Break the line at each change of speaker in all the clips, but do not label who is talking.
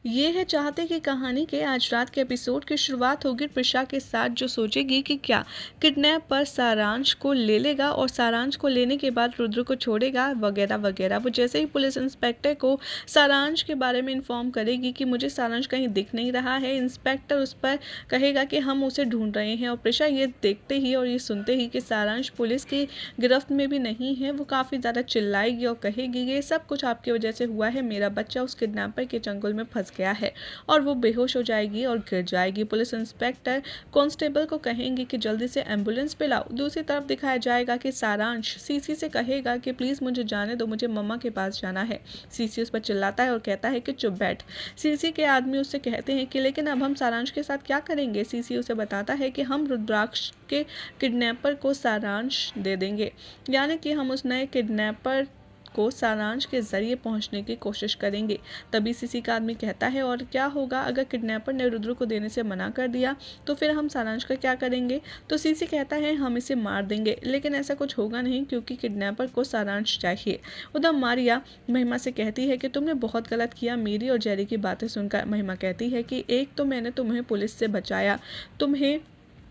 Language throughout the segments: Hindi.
ये है चाहते की कहानी के आज रात के एपिसोड की शुरुआत होगी प्रिशा के साथ, जो सोचेगी कि क्या किडनैप पर सारांश को ले लेगा और सारांश को लेने के बाद रुद्र को छोड़ेगा वगैरह वगैरह। वो जैसे ही पुलिस इंस्पेक्टर को सारांश के बारे में इन्फॉर्म करेगी कि मुझे सारांश कहीं दिख नहीं रहा है, इंस्पेक्टर उस पर कहेगा कि हम उसे ढूंढ रहे हैं और प्रिशा ये देखते ही और ये सुनते ही कि सारांश पुलिस की गिरफ्त में भी नहीं है, वो काफ़ी ज़्यादा चिल्लाएगी और कहेगी ये सब कुछ आपकी वजह से हुआ है, मेरा बच्चा उस किडनैपर के चंगुल में फंस गया है, और वो बेहोश हो जाएगी और गिर जाएगी। पुलिस इंस्पेक्टर कांस्टेबल को कहेंगे कि जल्दी से एम्बुलेंस पे लाओ। दूसरी तरफ दिखाया जाएगा कि सारांश सीसी से कहेगा कि प्लीज़ मुझे जाने दो, मुझे मम्मा के पास जाना है। सीसी उस पर चिल्लाता है और कहता है कि चुप बैठ। सीसी के आदमी उससे कहते हैं कि लेकिन अब हम सारांश के साथ क्या करेंगे। सीसी उसे बताता है कि हम रुद्राक्ष के किडनैपर को सारांश दे देंगे, यानी कि हम उस नए किडनैपर को सारांश के जरिए पहुंचने की कोशिश करेंगे। तभी सीसी का आदमी कहता है और क्या होगा अगर किडनैपर ने रुद्र को देने से मना कर दिया, तो फिर हम सारांश का क्या करेंगे। तो सीसी कहता है हम इसे मार देंगे, लेकिन ऐसा कुछ होगा नहीं क्योंकि किडनैपर को सारांश चाहिए। उधर मारिया महिमा से कहती है कि तुमने बहुत गलत किया। मेरी और जेरी की बातें सुनकर महिमा कहती है कि एक तो मैंने तुम्हें पुलिस से बचाया, तुम्हें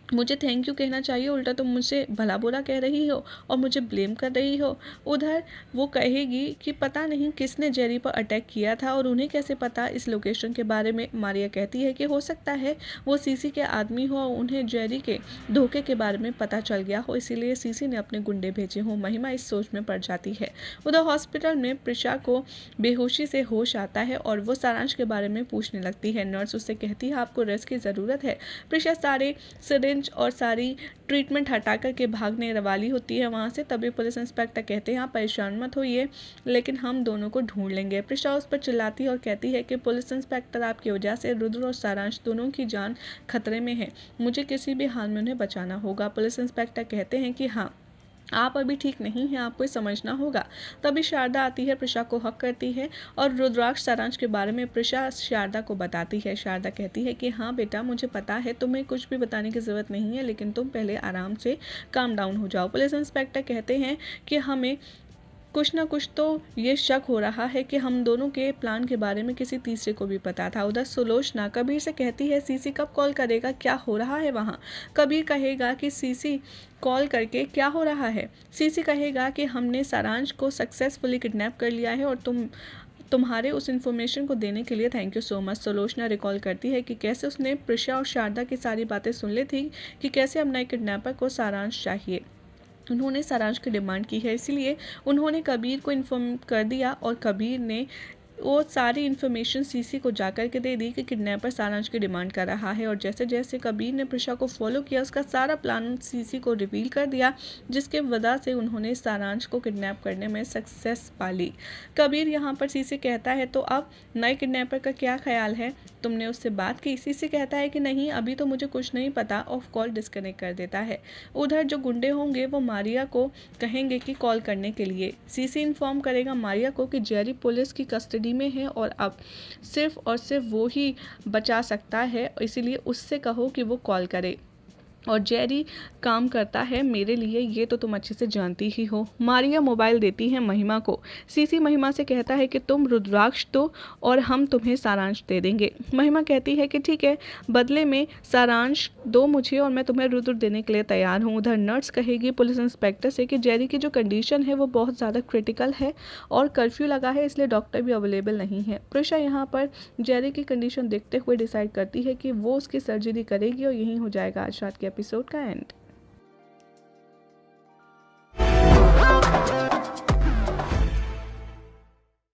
मुझे थैंक यू कहना चाहिए, उल्टा तुम मुझसे भला बुरा कह रही हो और मुझे ब्लेम कर रही हो। उधर वो कहेगी कि पता नहीं किसने जेरी पर अटैक किया था और उन्हें कैसे पता इस लोकेशन के बारे में। मारिया कहती है कि हो सकता है वो सीसी के आदमी हो और उन्हें जेरी के धोखे के बारे में पता चल गया हो, इसीलिए सीसी ने अपने गुंडे भेजे हों। महिमा इस सोच में पड़ जाती है। उधर हॉस्पिटल में प्रिशा को बेहोशी से होश आता है और वो सारांश के बारे में पूछने लगती है। नर्स उससे कहती है आपको रेस्ट की ज़रूरत है। प्रिशा सारे सिरिंज और सारी ट्रीटमेंट हटा करके भागने वाली होती है वहाँ से। तभी पुलिस इंस्पेक्टर कहते हैं आप परेशान मत होइए, लेकिन हम दोनों को ढूंढ लेंगे। प्रिशा उस पर चिल्लाती है और कहती है कि पुलिस इंस्पेक्टर आपकी वजह से रुद्र और सारांश दोनों की जान खतरे में है, मुझे किसी भी हाल में उन्हें बचाना होगा। पुलिस इंस्पेक्टर कहते हैं कि हाँ, आप अभी ठीक नहीं हैं, आपको समझना होगा। तभी शारदा आती है, प्रिशा को हक करती है और रुद्राक्ष सारांश के बारे में प्रिशा शारदा को बताती है। शारदा कहती है कि हाँ बेटा, मुझे पता है तुम्हें कुछ भी बताने की ज़रूरत नहीं है, लेकिन तुम पहले आराम से काम डाउन हो जाओ। पुलिस इंस्पेक्टर कहते हैं कि हमें कुछ ना कुछ तो ये शक हो रहा है कि हम दोनों के प्लान के बारे में किसी तीसरे को भी पता था। उधर सुलोचना कबीर से कहती है सीसी कब कॉल करेगा, क्या हो रहा है वहाँ। कबीर कहेगा कि सीसी कॉल करके क्या हो रहा है। सीसी कहेगा कि हमने सारांश को सक्सेसफुली किडनैप कर लिया है और तुम्हारे उस इन्फॉर्मेशन को देने के लिए thank you so much. Sulochana recall करती है कि कैसे उसने प्रिशा और शारदा की सारी बातें सुन ली थी कि कैसे अब नए किडनैपर को सारांश चाहिए। उन्होंने सारांश की डिमांड की है, इसलिए उन्होंने कबीर को इन्फॉर्म कर दिया और कबीर ने वो सारी इन्फॉर्मेशन सीसी को जाकर के दे दी कि किडनैपर सारांश की डिमांड कर रहा है। और जैसे जैसे कबीर ने प्रिशा को फॉलो किया, उसका सारा प्लान सीसी को रिवील कर दिया, जिसके वजह से उन्होंने सारांश को किडनैप करने में सक्सेस पा ली। कबीर यहाँ पर सीसी कहता है तो अब नए किडनैपर का क्या ख्याल है, तुमने उससे बात की। सीसी कहता है कि नहीं, अभी तो मुझे कुछ नहीं पता, ऑफ कॉल डिस्कनेक्ट कर देता है। उधर जो गुंडे होंगे वो मारिया को कहेंगे कि कॉल करने के लिए। सीसी इन्फॉर्म करेगा मारिया को कि जेरी पुलिस की कस्टडी में है और अब सिर्फ और सिर्फ वो ही बचा सकता है, इसीलिए उससे कहो कि वो कॉल करे और जेरी काम करता है मेरे लिए, ये तो तुम अच्छे से जानती ही हो। मारिया मोबाइल देती है महिमा को। सीसी महिमा से कहता है कि तुम रुद्राक्ष दो और हम तुम्हें सारांश दे देंगे। महिमा कहती है कि ठीक है, बदले में सारांश दो मुझे और मैं तुम्हें रुद्र देने के लिए तैयार हूँ। उधर नर्स कहेगी पुलिस इंस्पेक्टर से कि जेरी की जो कंडीशन है वो बहुत ज़्यादा क्रिटिकल है और कर्फ्यू लगा है, इसलिए डॉक्टर भी अवेलेबल नहीं है। प्रिशा यहाँ पर जेरी की कंडीशन देखते हुए डिसाइड करती है कि वो उसकी सर्जरी करेगी और यहीं हो जाएगा आज रात के एपिसोड का एंड।